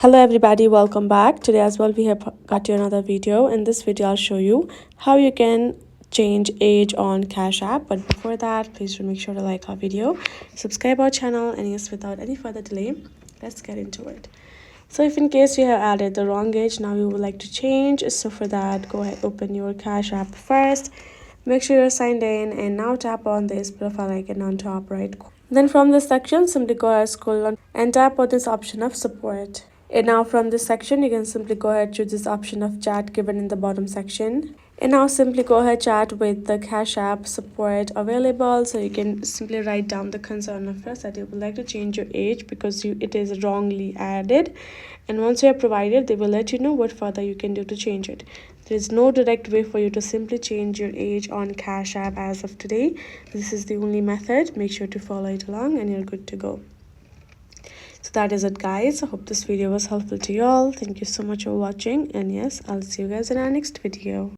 Hello everybody, welcome back. Today as well we have got you another video. In this video I'll show you how you can change age on Cash App. But before that, please do make sure to like our video, subscribe our channel, and yes, without any further delay, let's get into it. So if in case you have added the wrong age, now you would like to change, so for that go ahead, open your Cash App first, make sure you're signed in, and now tap on this profile icon on top right corner. Then from this section, simply go ahead, scroll on and tap on this option of support. And now from this section, you can simply go ahead, choose this option of chat given in the bottom section. And now simply go ahead, chat with the Cash App support available. So you can simply write down the concern of yours that you would like to change your age because it is wrongly added. And once you have provided, they will let you know what further you can do to change it. There is no direct way for you to simply change your age on Cash App as of today. This is the only method. Make sure to follow it along and you're good to go. So that is it, guys. I hope this video was helpful to you all. Thank you so much for watching, and yes, I'll see you guys in our next video.